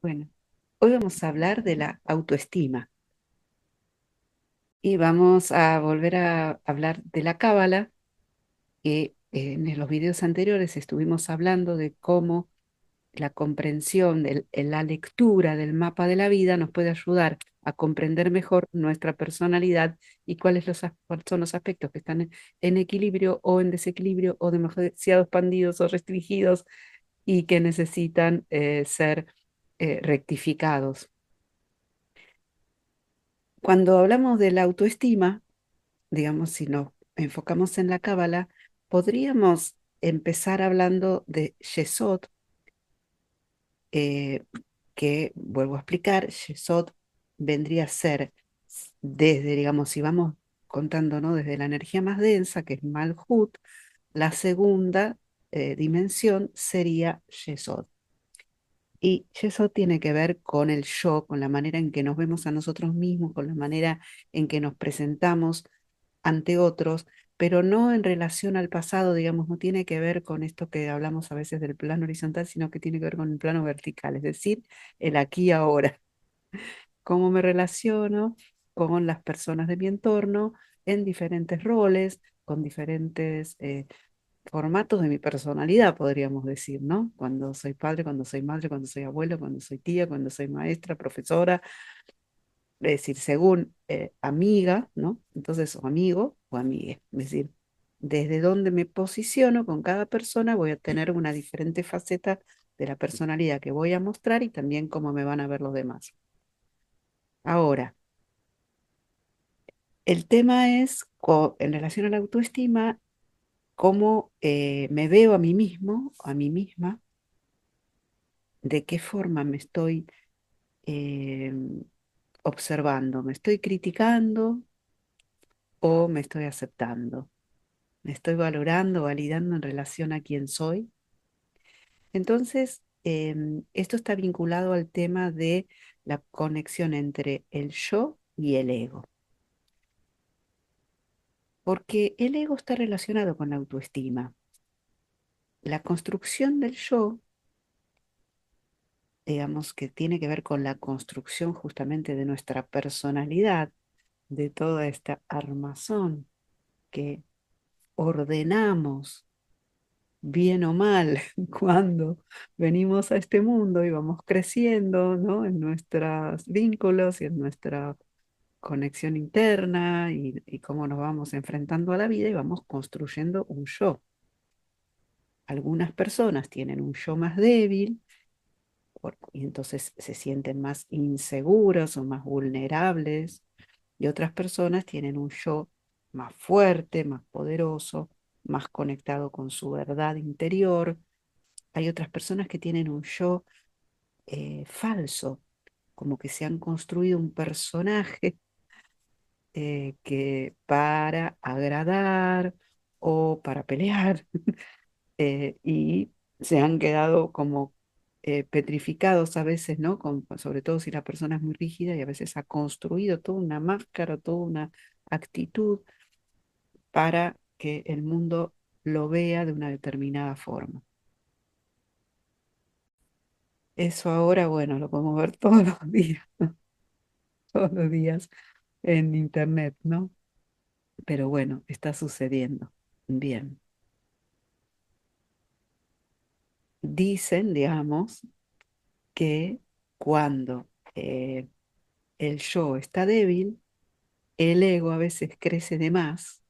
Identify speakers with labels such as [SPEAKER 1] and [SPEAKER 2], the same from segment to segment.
[SPEAKER 1] Bueno, hoy vamos a hablar de la autoestima y vamos a volver a hablar de la cábala, que en los videos anteriores estuvimos hablando de cómo la comprensión, la lectura del mapa de la vida nos puede ayudar a comprender mejor nuestra personalidad y cuáles son los aspectos que están en equilibrio o en desequilibrio o demasiado expandidos o restringidos y que necesitan ser rectificados. Cuando hablamos de la autoestima, digamos, si nos enfocamos en la cábala, podríamos empezar hablando de Yesod, eh, que vuelvo a explicar, Yesod vendría a ser desde, digamos, si vamos contando, ¿no? Desde la energía más densa, que es Malhut, la segunda dimensión sería Yesod. Y eso tiene que ver con el yo, con la manera en que nos vemos a nosotros mismos, con la manera en que nos presentamos ante otros, pero no en relación al pasado, digamos, no tiene que ver con esto que hablamos a veces del plano horizontal, sino que tiene que ver con el plano vertical, es decir, el aquí y ahora. Cómo me relaciono con las personas de mi entorno en diferentes roles, con diferentes formatos de mi personalidad, podríamos decir, ¿no? Cuando soy padre, cuando soy madre, cuando soy abuelo, cuando soy tía, cuando soy maestra, profesora, es decir, según amiga, ¿no? Entonces, o amigo o amigue, es decir, desde donde me posiciono con cada persona voy a tener una diferente faceta de la personalidad que voy a mostrar y también cómo me van a ver los demás. Ahora, el tema es, en relación a la autoestima, cómo me veo a mí mismo, a mí misma, de qué forma me estoy eh, observando, me estoy criticando o me estoy aceptando, me estoy valorando, validando en relación a quién soy. Entonces, esto está vinculado al tema de la conexión entre el yo y el ego, porque el ego está relacionado con la autoestima. La construcción del yo, digamos que tiene que ver con la construcción justamente de nuestra personalidad, de toda esta armazón que ordenamos bien o mal cuando venimos a este mundo y vamos creciendo, ¿no? En nuestros vínculos y en nuestra conexión interna y cómo nos vamos enfrentando a la vida y vamos construyendo un yo. Algunas personas tienen un yo más débil y entonces se sienten más inseguros o más vulnerables y otras personas tienen un yo más fuerte, más poderoso, más conectado con su verdad interior. Hay otras personas que tienen un yo falso, como que se han construido un personaje que para agradar o para pelear y se han quedado como petrificados a veces, ¿no? Sobre todo si la persona es muy rígida y a veces ha construido toda una máscara, toda una actitud para que el mundo lo vea de una determinada forma. Eso ahora, bueno, lo podemos ver todos los días, todos los días en internet, ¿no? Pero bueno, está sucediendo. Bien. Dicen, digamos, que cuando el yo está débil, el ego a veces crece de más,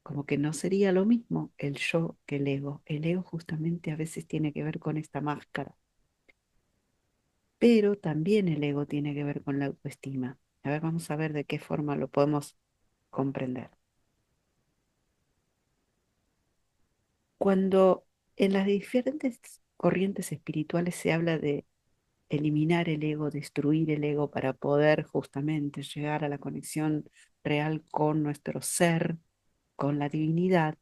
[SPEAKER 1] como que no sería lo mismo el yo que el ego. El ego justamente a veces tiene que ver con esta máscara, pero también el ego tiene que ver con la autoestima. A ver, vamos a ver de qué forma lo podemos comprender. Cuando en las diferentes corrientes espirituales se habla de eliminar el ego, destruir el ego para poder justamente llegar a la conexión real con nuestro ser, con la divinidad,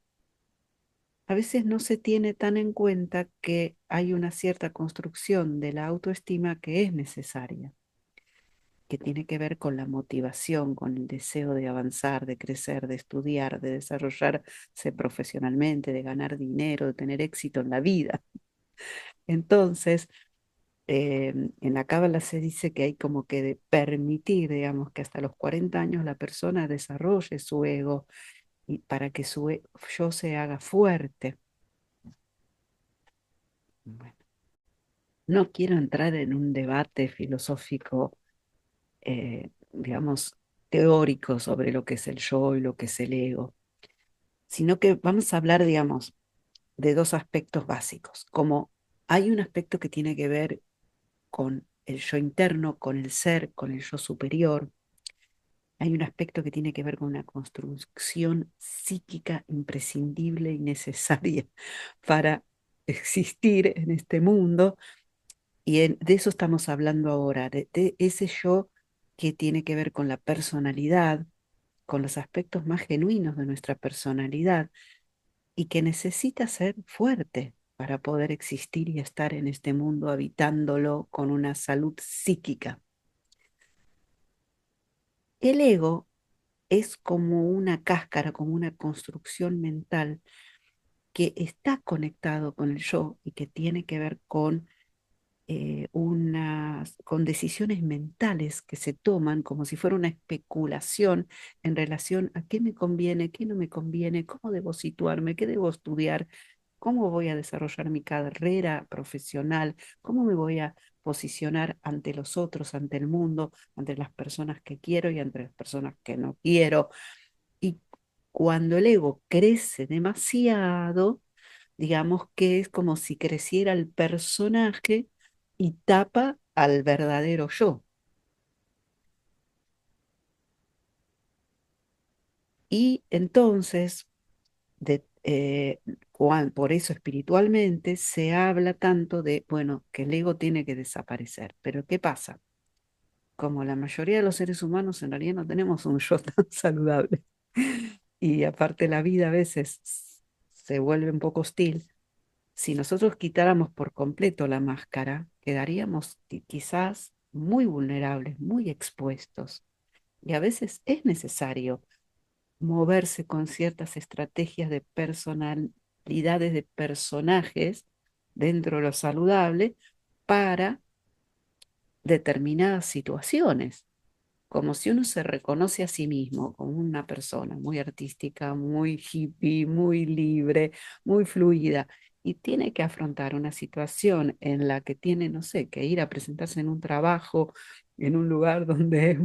[SPEAKER 1] a veces no se tiene tan en cuenta que hay una cierta construcción de la autoestima que es necesaria, que tiene que ver con la motivación, con el deseo de avanzar, de crecer, de estudiar, de desarrollarse profesionalmente, de ganar dinero, de tener éxito en la vida. Entonces, En la Cábala se dice que hay como que de permitir, digamos, que hasta los 40 años la persona desarrolle su ego y para que su yo se haga fuerte. Bueno, no quiero entrar en un debate filosófico, digamos, teórico sobre lo que es el yo y lo que es el ego, sino que vamos a hablar, digamos, de dos aspectos básicos, como hay un aspecto que tiene que ver con el yo interno, con el ser, con el yo superior. Hay un aspecto que tiene que ver con una construcción psíquica imprescindible y necesaria para existir en este mundo. Y de eso estamos hablando ahora, de ese yo que tiene que ver con la personalidad, con los aspectos más genuinos de nuestra personalidad y que necesita ser fuerte para poder existir y estar en este mundo habitándolo con una salud psíquica. El ego es como una cáscara, como una construcción mental que está conectado con el yo y que tiene que ver con decisiones mentales que se toman como si fuera una especulación en relación a qué me conviene, qué no me conviene, cómo debo situarme, qué debo estudiar, cómo voy a desarrollar mi carrera profesional, cómo me voy a posicionar ante los otros, ante el mundo, ante las personas que quiero y ante las personas que no quiero. Y cuando el ego crece demasiado, digamos que es como si creciera el personaje y tapa al verdadero yo. Y entonces, por eso espiritualmente se habla tanto de, bueno, que el ego tiene que desaparecer. Pero ¿qué pasa? Como la mayoría de los seres humanos en realidad no tenemos un yo tan saludable. Y aparte la vida a veces se vuelve un poco hostil. Si nosotros quitáramos por completo la máscara, quedaríamos quizás muy vulnerables, muy expuestos. Y a veces es necesario moverse con ciertas estrategias de personalidades de personajes dentro de lo saludable para determinadas situaciones, como si uno se reconoce a sí mismo como una persona muy artística, muy hippie, muy libre, muy fluida, y tiene que afrontar una situación en la que tiene, no sé, que ir a presentarse en un trabajo, en un lugar donde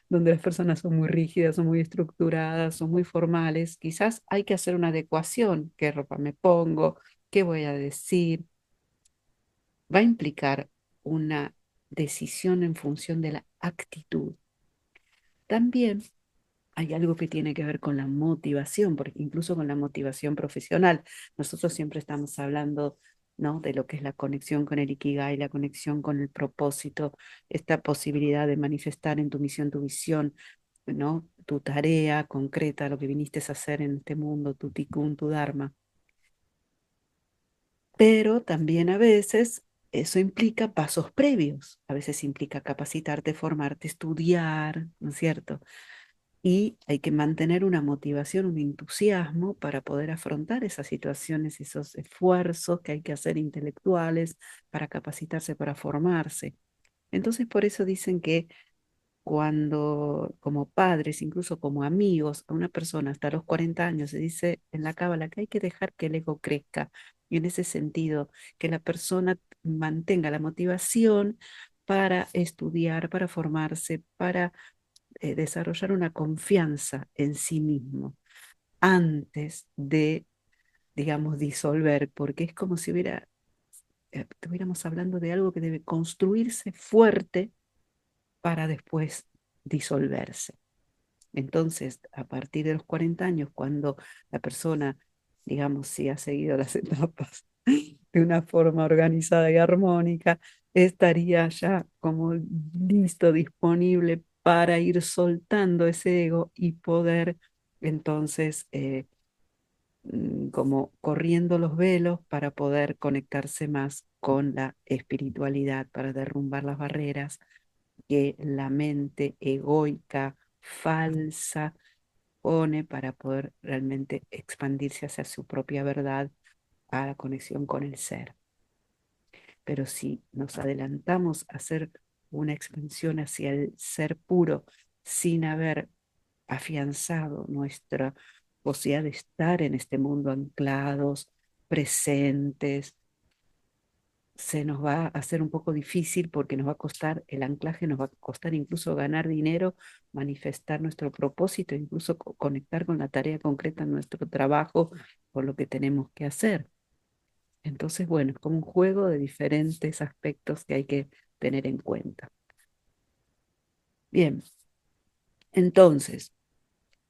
[SPEAKER 1] donde las personas son muy rígidas, son muy estructuradas, son muy formales, quizás hay que hacer una adecuación, qué ropa me pongo, qué voy a decir, va a implicar una decisión en función de la actitud. También hay algo que tiene que ver con la motivación, porque incluso con la motivación profesional. Nosotros siempre estamos hablando, ¿no? De lo que es la conexión con el Ikigai, la conexión con el propósito, esta posibilidad de manifestar en tu misión tu visión, ¿no? Tu tarea concreta, lo que viniste a hacer en este mundo, tu tikkun, tu dharma. Pero también a veces eso implica pasos previos. A veces implica capacitarte, formarte, estudiar, ¿no es cierto? Y hay que mantener una motivación, un entusiasmo para poder afrontar esas situaciones, esos esfuerzos que hay que hacer intelectuales para capacitarse, para formarse. Entonces, por eso dicen que cuando como padres, incluso como amigos, a una persona hasta los 40 años se dice en la cábala que hay que dejar que el ego crezca. Y en ese sentido, que la persona mantenga la motivación para estudiar, para formarse, para desarrollar una confianza en sí mismo antes de, digamos, disolver, porque es como si estuviéramos hablando de algo que debe construirse fuerte para después disolverse. Entonces, a partir de los 40 años, cuando la persona, digamos, si ha seguido las etapas de una forma organizada y armónica, estaría ya como listo, disponible para ir soltando ese ego y poder entonces como corriendo los velos para poder conectarse más con la espiritualidad, para derrumbar las barreras que la mente egoica, falsa, pone para poder realmente expandirse hacia su propia verdad, a la conexión con el ser. pero si nos adelantamos a hacer una expansión hacia el ser puro sin haber afianzado nuestra posibilidad de estar en este mundo anclados, presentes, se nos va a hacer un poco difícil porque nos va a costar el anclaje, nos va a costar incluso ganar dinero, manifestar nuestro propósito, incluso conectar con la tarea concreta en nuestro trabajo, con lo que tenemos que hacer. Entonces, bueno, es como un juego de diferentes aspectos que hay que tener en cuenta. Bien, entonces,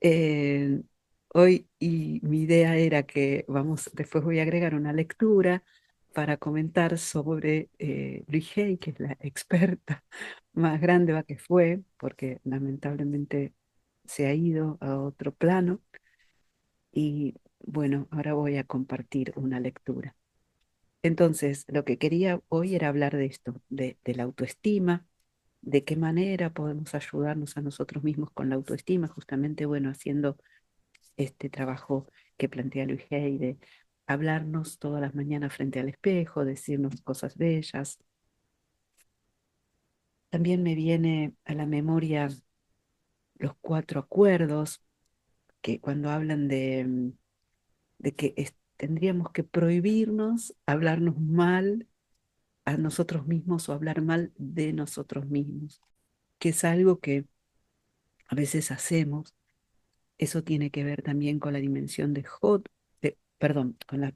[SPEAKER 1] eh, hoy y mi idea era que vamos, después voy a agregar una lectura para comentar sobre Luis Hay, que es la experta más grande va que fue, porque lamentablemente se ha ido a otro plano. Y bueno, ahora voy a compartir una lectura. Entonces, lo que quería hoy era hablar de esto, de la autoestima, de qué manera podemos ayudarnos a nosotros mismos con la autoestima, justamente, bueno, haciendo este trabajo que plantea Luis Hay de hablarnos todas las mañanas frente al espejo, decirnos cosas bellas. También me viene a la memoria los cuatro acuerdos, que cuando hablan de que tendríamos que prohibirnos hablarnos mal a nosotros mismos o hablar mal de nosotros mismos, que es algo que a veces hacemos. Eso tiene que ver también con la dimensión de Hot, perdón, con la